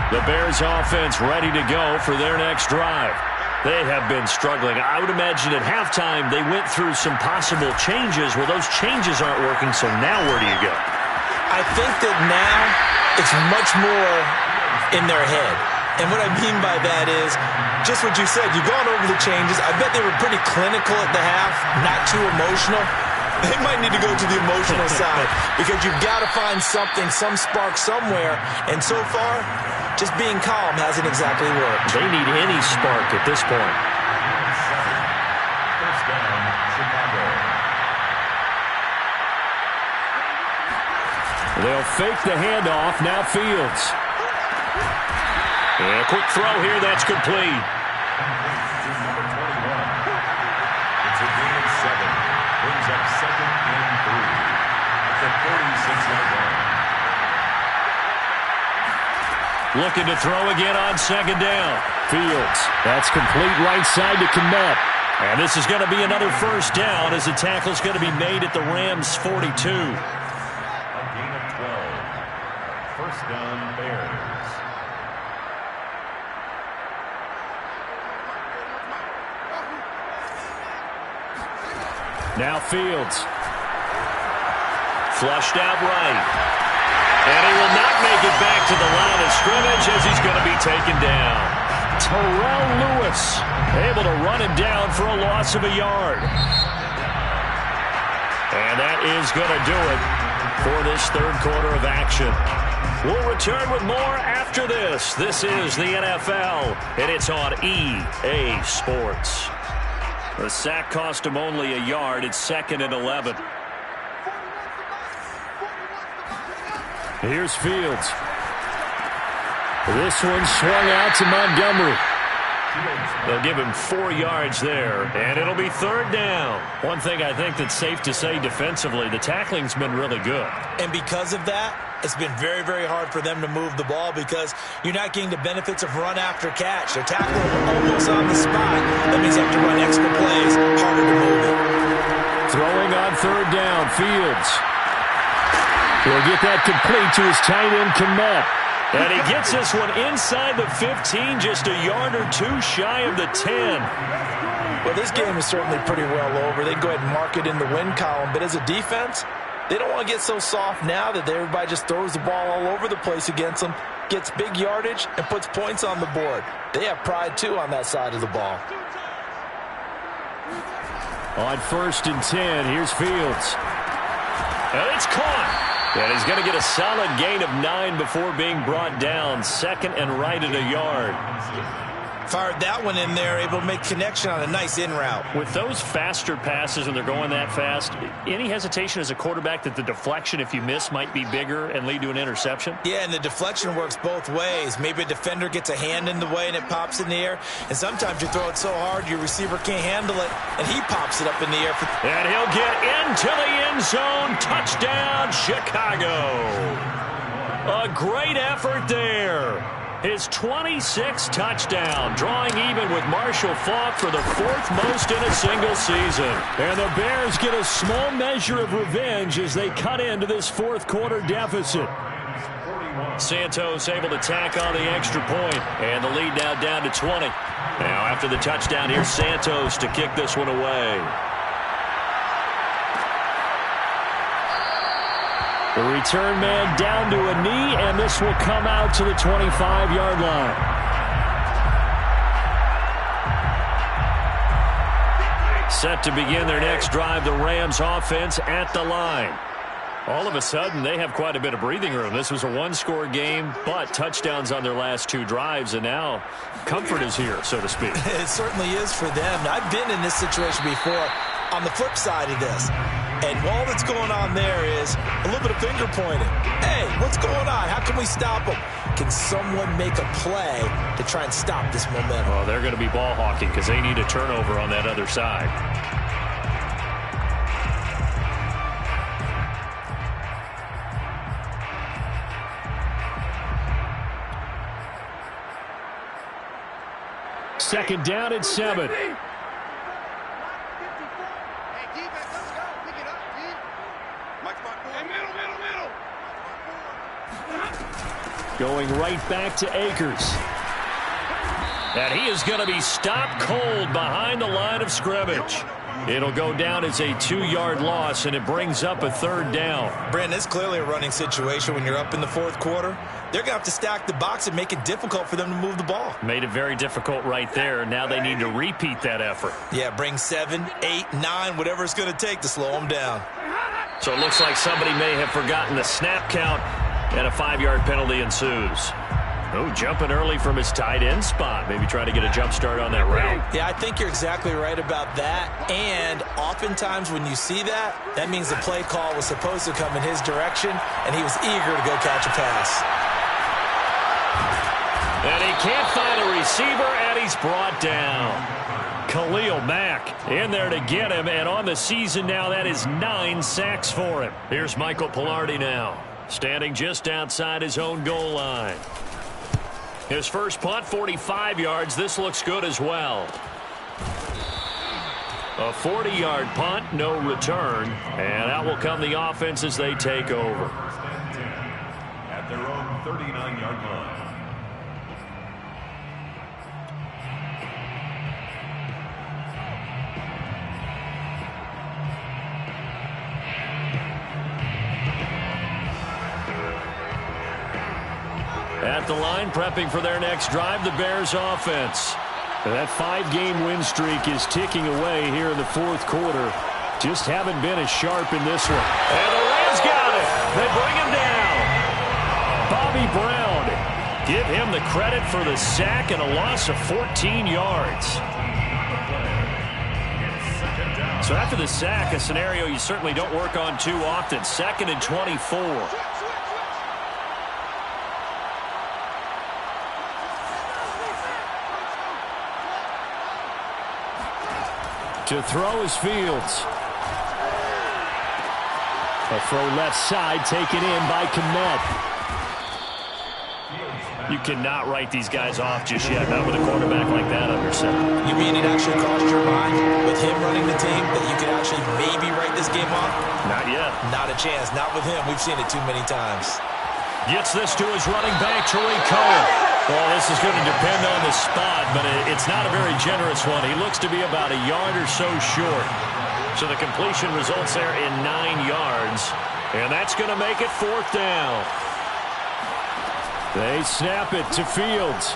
[SPEAKER 1] The Bears offense ready to go for their next drive. They have been struggling. I would imagine at halftime they went through some possible changes. Well, those changes aren't working, so now where do you go?
[SPEAKER 2] I think that now it's much more in their head. And what I mean by that is just what you said. You've gone over the changes. I bet they were pretty clinical at the half, not too emotional. They might need to go to the emotional side, because you've got to find something, some spark somewhere. And so far, just being calm hasn't exactly worked.
[SPEAKER 1] They need any spark at this point.
[SPEAKER 3] 1st down, Chicago.
[SPEAKER 6] They'll fake the handoff. Now Fields.
[SPEAKER 1] And a quick throw here. That's complete.
[SPEAKER 3] To number 21. It's a gain of 7. Brings up 2nd and 3 at the 46-yard line.
[SPEAKER 1] Looking to throw again on 2nd down.
[SPEAKER 6] Fields. That's complete right side to Kmet.
[SPEAKER 1] And this is going to be another 1st down, as the tackle's going to be made at the Rams' 42.
[SPEAKER 3] A gain of 12. 1st down, Bears.
[SPEAKER 6] Now Fields.
[SPEAKER 1] Flushed out right. And he will not make it back to the line of scrimmage, as he's going to be taken down.
[SPEAKER 6] Terrell Lewis
[SPEAKER 1] able to run him down for a loss of a yard. And that is going to do it for this 3rd quarter of action. We'll return with more after this. This is the NFL, and it's on EA Sports. The sack cost him only a yard. It's 2nd and 11.
[SPEAKER 6] Here's Fields. This one swung out to Montgomery.
[SPEAKER 1] They'll give him 4 yards there, and it'll be 3rd down. One thing I think that's safe to say defensively, the tackling's been really good.
[SPEAKER 2] And because of that, It's been very, very hard for them to move the ball because you're not getting the benefits of run after catch. They're tackling almost on the spot. That means they have to run extra plays, harder to move it.
[SPEAKER 6] Throwing on third down, Fields. He'll get that complete to his tight end, Kmet.
[SPEAKER 1] And he gets this one inside the 15, just a yard or two shy of the 10.
[SPEAKER 5] Well, this game is certainly pretty well over. They can go ahead and mark it in the win column. But as a defense, they don't want to get so soft now that everybody just throws the ball all over the place against them, gets big yardage, and puts points on the board. They have pride, too, on that side of the ball.
[SPEAKER 6] On 1st and 10, here's Fields.
[SPEAKER 1] And it's caught. And he's going to get a solid gain of 9 before being brought down. 2nd and right at a yard.
[SPEAKER 2] Fired that one in there, able to make connection on a nice in route.
[SPEAKER 1] With those faster passes and they're going that fast, any hesitation as a quarterback that the deflection, if you miss, might be bigger and lead to an interception?
[SPEAKER 2] Yeah, and the deflection works both ways. Maybe a defender gets a hand in the way and it pops in the air. And sometimes you throw it so hard your receiver can't handle it, and he pops it up in the air.
[SPEAKER 1] And he'll get into the end zone. Touchdown, Chicago. A great effort there. His 26th touchdown, drawing even with Marshall Faulk for the 4th most in a single season.
[SPEAKER 6] And the Bears get a small measure of revenge as they cut into this 4th quarter deficit.
[SPEAKER 1] Santos able to tack on the extra point, and the lead now down to 20. Now after the touchdown, here's Santos to kick this one away.
[SPEAKER 6] The return man down to a knee, and this will come out to the 25-yard line.
[SPEAKER 1] Set to begin their next drive, the Rams offense at the line. All of a sudden, they have quite a bit of breathing room. This was a one-score game, but touchdowns on their last 2 drives, and now comfort is here, so to speak.
[SPEAKER 2] It certainly is for them. I've been in this situation before on the flip side of this. And all that's going on there is a little bit of finger pointing. Hey, what's going on? How can we stop them? Can someone make a play to try and stop this momentum?
[SPEAKER 1] Well, they're going to be ball hawking because they need a turnover on that other side.
[SPEAKER 6] Second down at 7. Going right back to Akers.
[SPEAKER 1] And he is going to be stopped cold behind the line of scrimmage. It'll go down as a 2-yard loss, and it brings up a 3rd down.
[SPEAKER 2] Brandon, it's clearly a running situation when you're up in the 4th quarter. They're going to have to stack the box and make it difficult for them to move the ball.
[SPEAKER 1] Made it very difficult right there. Now they need to repeat that effort.
[SPEAKER 2] Yeah, bring 7, 8, 9, whatever it's going to take to slow them down.
[SPEAKER 1] So it looks like somebody may have forgotten the snap count, and a 5-yard penalty ensues. Oh, jumping early from his tight end spot. Maybe trying to get a jump start on that route.
[SPEAKER 2] Yeah, I think you're exactly right about that. And oftentimes when you see that, that means the play call was supposed to come in his direction, and he was eager to go catch a pass.
[SPEAKER 1] And he can't find a receiver, and he's brought down. Khalil Mack in there to get him, and on the season now, that is 9 sacks for him. Here's Michael Palardy now, standing just outside his own goal line. His first punt, 45 yards. This looks good as well. A 40-yard punt, no return, and out will come the offense as they take over.
[SPEAKER 3] At their own 39-yard line.
[SPEAKER 1] At the line, prepping for their next drive, the Bears offense.
[SPEAKER 6] That 5-game win streak is ticking away here in the 4th quarter. Just haven't been as sharp in this one.
[SPEAKER 1] And the Rams got it. They bring him down. Bobby Brown. Give him the credit for the sack and a loss of 14 yards. So after the sack, a scenario you certainly don't work on too often. 2nd and 24.
[SPEAKER 6] To throw is Fields. A throw left side taken in by Kmet. You cannot write these guys off just yet, not with a quarterback like that under center.
[SPEAKER 2] You mean it actually crossed your mind with him running the team that you could actually maybe write this game off?
[SPEAKER 6] Not yet.
[SPEAKER 2] Not a chance. Not with him. We've seen it too many times.
[SPEAKER 1] Gets this to his running back, Tariq Cohen. Well, this is going to depend on the spot, but it's not a very generous one. He looks to be about a yard or so short. So the completion results there in 9 yards, and that's going to make it 4th down. They snap it to Fields.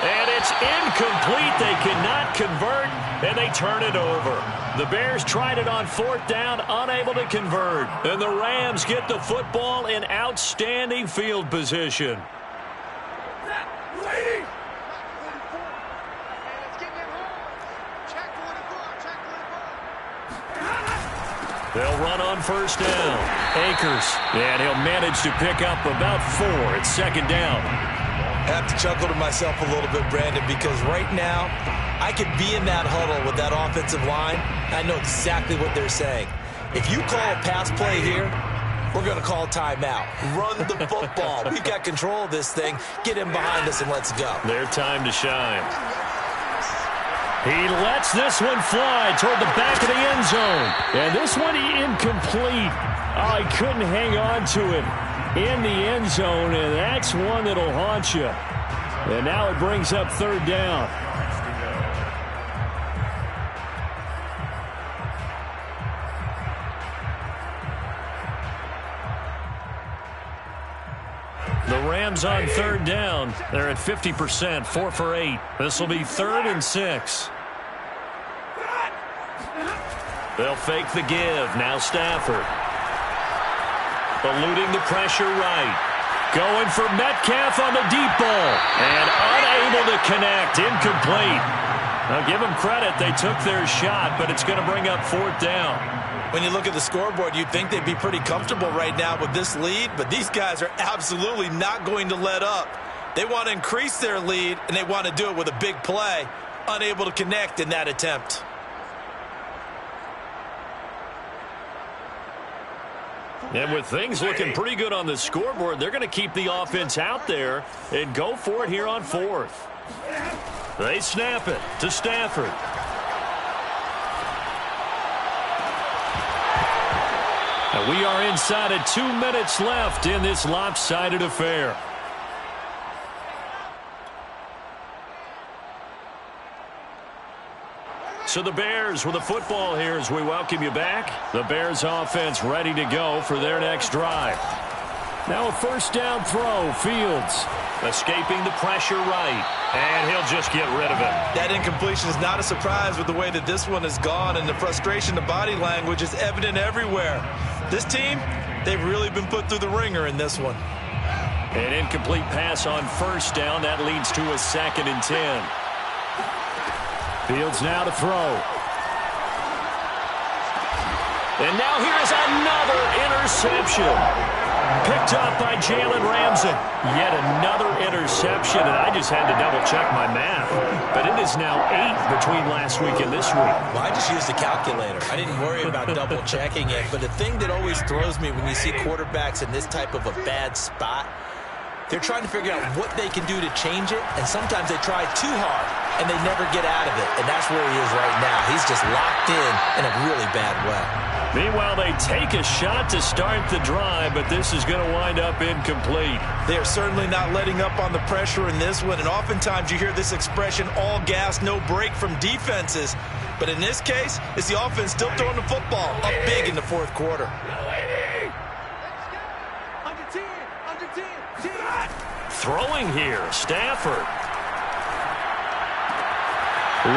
[SPEAKER 1] And it's incomplete. They cannot convert, and they turn it over. The Bears tried it on 4th down, unable to convert. And the Rams get the football in outstanding field position. They'll run on 1st down. Akers, and he'll manage to pick up about 4. It's 2nd down.
[SPEAKER 2] I have to chuckle to myself a little bit, Brandon, because right now I could be in that huddle with that offensive line. I know exactly what they're saying. If you call a pass play here, we're going to call timeout. Run the football. We've got control of this thing. Get him behind us and let's go.
[SPEAKER 1] Their time to shine. He lets this one fly toward the back of the end zone. And this one incomplete. Oh, he couldn't hang on to it in the end zone, and that's one that'll haunt you. And now it brings up 3rd down. The Rams on 3rd down. They're at 50%, 4 for 8. This will be 3rd and 6. They'll fake the give. Now Stafford. Eluding the pressure right. Going for Metcalf on the deep ball. And unable to connect. Incomplete. Now give them credit. They took their shot, but it's going to bring up 4th down.
[SPEAKER 2] When you look at the scoreboard, you'd think they'd be pretty comfortable right now with this lead, but these guys are absolutely not going to let up. They want to increase their lead, and they want to do it with a big play. Unable to connect in that attempt.
[SPEAKER 1] And with things looking pretty good on the scoreboard, they're going to keep the offense out there and go for it here on 4th. They snap it to Stafford. And we are inside of 2 minutes left in this lopsided affair. So the Bears with the football here as we welcome you back. The Bears offense ready to go for their next drive. Now a 1st down throw. Fields escaping the pressure right. And he'll just get rid of it.
[SPEAKER 2] That incompletion is not a surprise with the way that this one has gone, and the frustration, the body language is evident everywhere. This team, they've really been put through the ringer in this one.
[SPEAKER 1] An incomplete pass on 1st down. That leads to a 2nd and 10. Fields now to throw. And now here's another interception. Picked up by Jalen Ramsey. Yet another interception, and I just had to double-check my math. But it is now 8 between last week and this week.
[SPEAKER 2] Well, I just used a calculator. I didn't worry about double-checking it. But the thing that always throws me when you see quarterbacks in this type of a bad spot, they're trying to figure out what they can do to change it, and sometimes they try too hard, and they never get out of it, and that's where he is right now. He's just locked in a really bad way.
[SPEAKER 1] Meanwhile, they take a shot to start the drive, but this is going to wind up incomplete.
[SPEAKER 2] They are certainly not letting up on the pressure in this one, and oftentimes you hear this expression, all gas, no break from defenses. But in this case, it's the offense still throwing the football up big in the 4th quarter.
[SPEAKER 1] Throwing here, Stafford.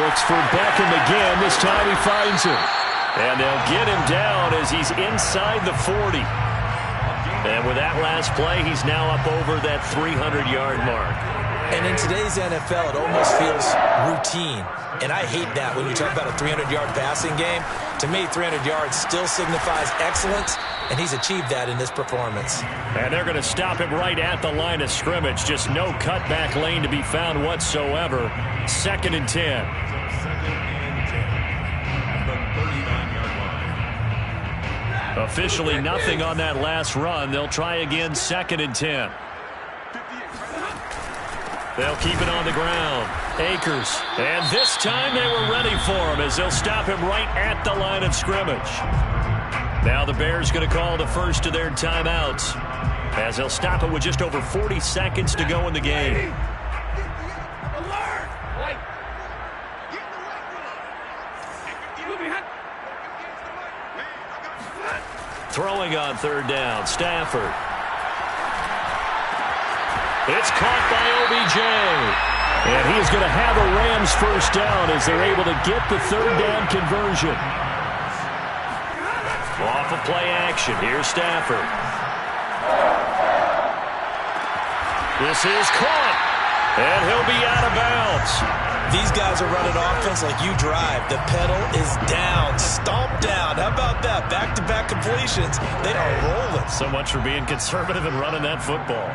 [SPEAKER 6] Looks for Beckham again. This time he finds him.
[SPEAKER 1] And they'll get him down as he's inside the 40. And with that last play, he's now up over that 300-yard mark.
[SPEAKER 2] And in today's NFL, it almost feels routine. And I hate that when you talk about a 300-yard passing game. To me, 300 yards still signifies excellence, and he's achieved that in this performance.
[SPEAKER 1] And they're going to stop him right at the line of scrimmage. Just no cutback lane to be found whatsoever. 2nd and 10. Officially nothing on that last run. They'll try again, 2nd and 10. They'll keep it on the ground. Akers. And this time they were ready for him as they'll stop him right at the line of scrimmage. Now the Bears going to call the first of their timeouts as they'll stop it with just over 40 seconds to go in the game. Throwing on 3rd down, Stafford. It's caught by OBJ. And he is going to have a Rams first down as they're able to get the 3rd down conversion. Off of play action. Here's Stafford. This is caught. And he'll be out of bounds.
[SPEAKER 2] These guys are running offense like you drive. The pedal is down, stomped down. How about that? Back-to-back completions. They are rolling.
[SPEAKER 1] So much for being conservative and running that football.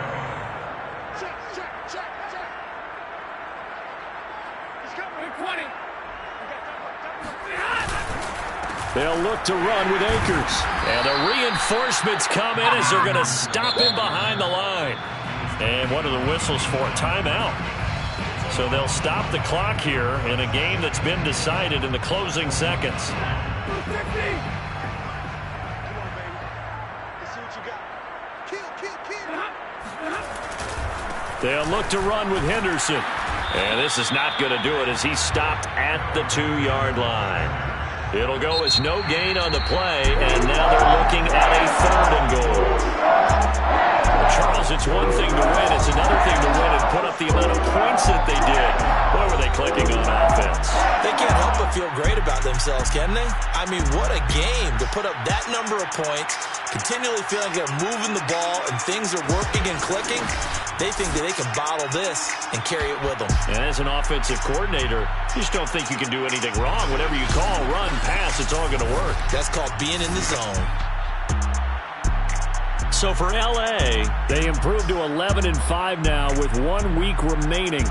[SPEAKER 1] They'll look to run with Akers. And the reinforcements come in as they're going to stop him behind the line. And what are the whistles for? Timeout. So they'll stop the clock here in a game that's been decided in the closing seconds. They'll look to run with Henderson. And this is not going to do it as he's stopped at the 2-yard line. It'll go as no gain on the play, and now they're looking at a 3rd and goal. Charles, it's one thing to win. It's another thing to win and put up the amount of points that they did. Boy, were they clicking on offense.
[SPEAKER 2] They can't help but feel great about themselves, can they? I mean, what a game to put up that number of points, continually feeling they're moving the ball and things are working and clicking. They think that they can bottle this and carry it with them.
[SPEAKER 1] And as an offensive coordinator, you just don't think you can do anything wrong. Whatever you call, run, pass, it's all going to work.
[SPEAKER 2] That's called being in the zone.
[SPEAKER 1] So for L.A.,
[SPEAKER 6] they improved to 11-5 now with 1 week remaining.